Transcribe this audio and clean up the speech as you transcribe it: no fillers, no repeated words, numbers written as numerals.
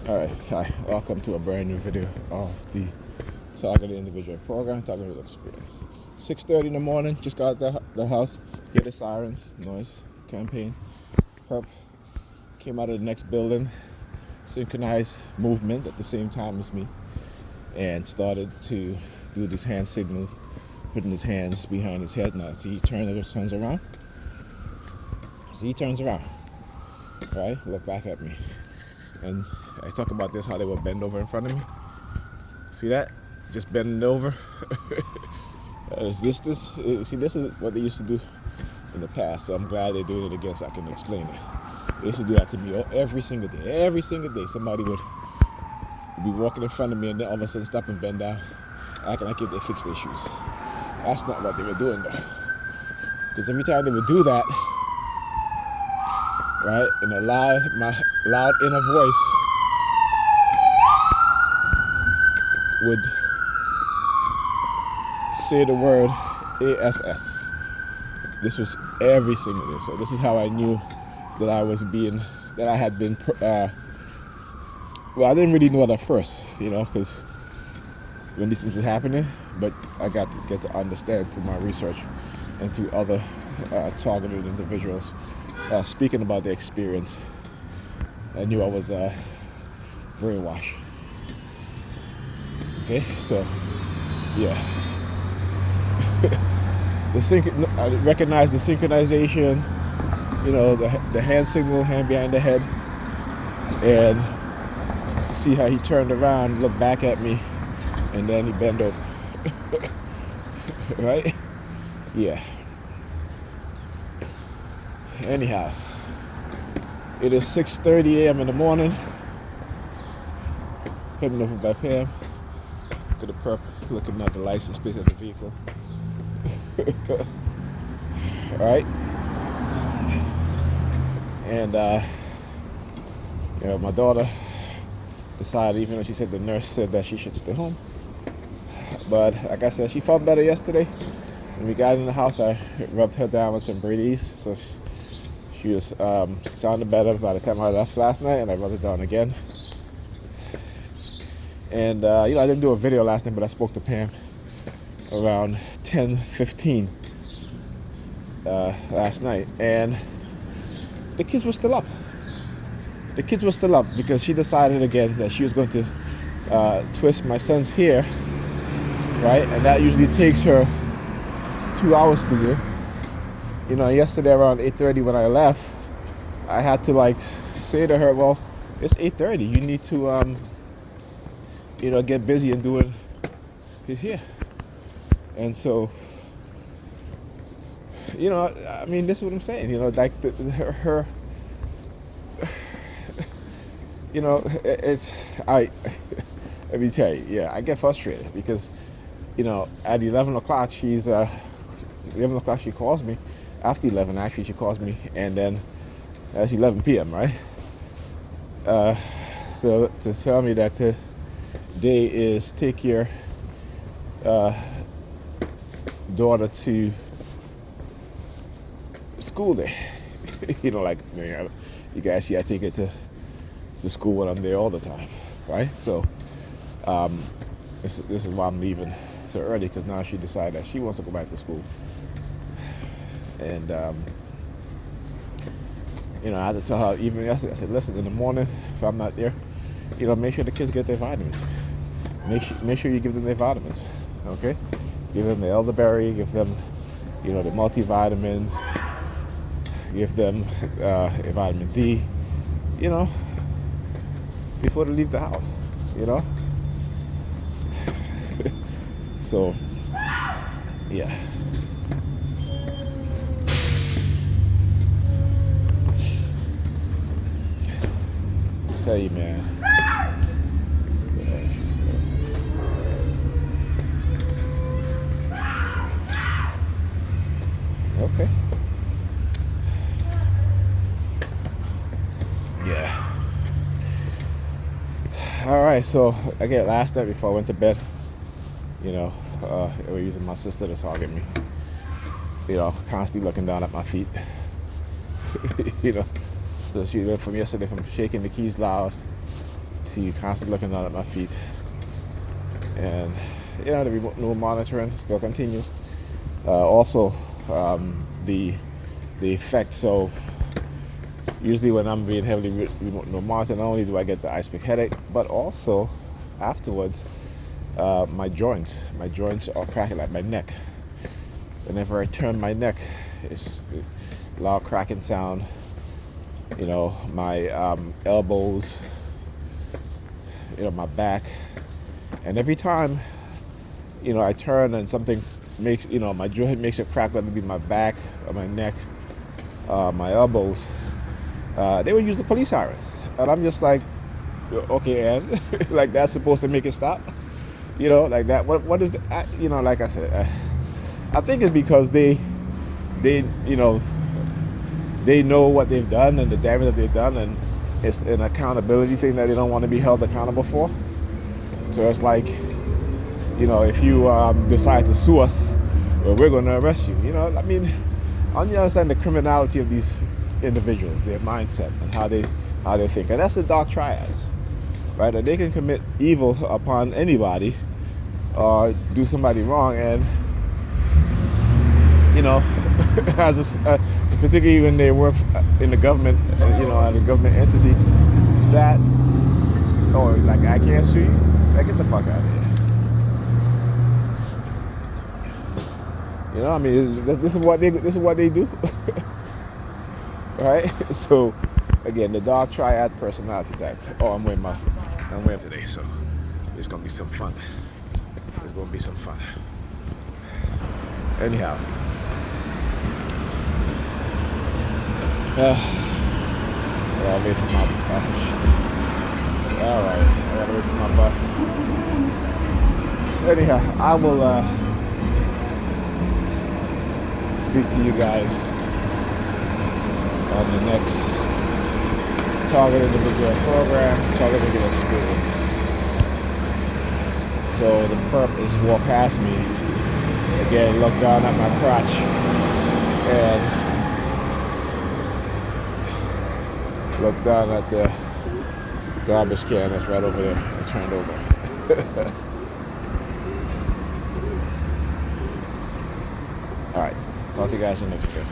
Alright, hi, welcome to a brand new video of the Targeted Individual Program, Targeted Experience. 6:30 in the morning, just got out the house, hear the sirens, noise, campaign, prep, came out of the next building, synchronized movement at the same time as me, and started to do these hand signals, putting his hands behind his head. Now, see, he turns around. See, he turns around, right? Look back at me. And I talk about this, how they would bend over in front of me. See that? Just bending over. This is what they used to do in the past. So I'm glad they're doing it again so I can explain it. They used to do that to me every single day. Every single day, somebody would be walking in front of me and then all of a sudden stop and bend down, acting like if they fixed their shoes. That's not what they were doing though. Because every time they would do that, right, in my loud inner voice would say the word ASS. This was every single day. So this is how I knew that I had been, well, I didn't really know it at first, because when these things were happening, but I got to get to understand through my research and through other targeted individuals speaking about their experience. I knew I was brainwashed. Okay, so yeah. I recognize the synchronization, the hand signal, hand behind the head, and see how he turned around, looked back at me, and then he bent over. Right? Yeah. Anyhow, it is 6:30 a.m. in the morning. Heading over by Pam. Look at the perp, looking at the license plate of the vehicle. Right? And my daughter decided, even though she said the nurse said that she should stay home, but like I said, she felt better yesterday. When we got in the house, I rubbed her down with some Brady's, so she was sounded better by the time I left last night, and I rubbed it down again. And I didn't do a video last night, but I spoke to Pam around 10:15 last night, and the kids were still up. The kids were still up because she decided again that she was going to twist my son's hair, right? And that usually takes her 2 hours to do. Yesterday around 8:30 when I left, I had to say to her, well, it's 8:30. You need to get busy and doing his hair. And so, this is what I'm saying. Her let me tell you, yeah, I get frustrated because, at 11 o'clock, 11 o'clock she calls me. After 11, actually, she calls me, and then that's 11 p.m., right? So to tell me that today is take your daughter to school day. You guys see I take her to school when I'm there all the time, right? So this is why I'm leaving so early, because now she decided that she wants to go back to school. And I had to tell her even yesterday, I said, listen, in the morning, if I'm not there, make sure the kids get their vitamins. Make sure you give them their vitamins, okay? Give them the elderberry, give them, the multivitamins, give them a vitamin D, before they leave the house, So, yeah. I tell you, man. Okay. Yeah. All right. So again, last night before I went to bed, they were using my sister to target me. Constantly looking down at my feet. So she went from yesterday from shaking the keys loud see constantly looking down at my feet. And the remote monitoring still continues. Also, the effect. So usually when I'm being heavily remote monitored, not only do I get the ice pick headache, but also afterwards, my joints are cracking, like my neck. Whenever I turn my neck, it's a loud cracking sound. My elbows, my back, and every time, I turn and something makes, my joint makes a crack, whether it be my back or my neck, my elbows, they would use the police siren. And I'm just like, okay, and like that's supposed to make it stop? Like that. What is the, like I said, I think it's because they know what they've done and the damage that they've done, and it's an accountability thing that they don't want to be held accountable for. So it's like, if you decide to sue us, well, we're going to arrest you. I mean, I understand the criminality of these individuals, their mindset, and how they think, and that's the dark triads, right? That they can commit evil upon anybody or do somebody wrong, and particularly when they work in the government, at a government entity, that, or like, I can't sue you, like, get the fuck out of here. I mean, this is what they do, right? So, again, the dark triad personality type. Oh, I'm wearing today, so it's gonna be some fun. It's gonna be some fun. Anyhow, I gotta wait for my bus. All right, I gotta wait for my bus. Anyhow, I will speak to you guys on the next Target Individual program, Target Individual Experience. So the perp is walk past me, again, look down at my crotch, and look down at the garbage can that's right over there. I turned over. All right. Talk to you guys in the next video.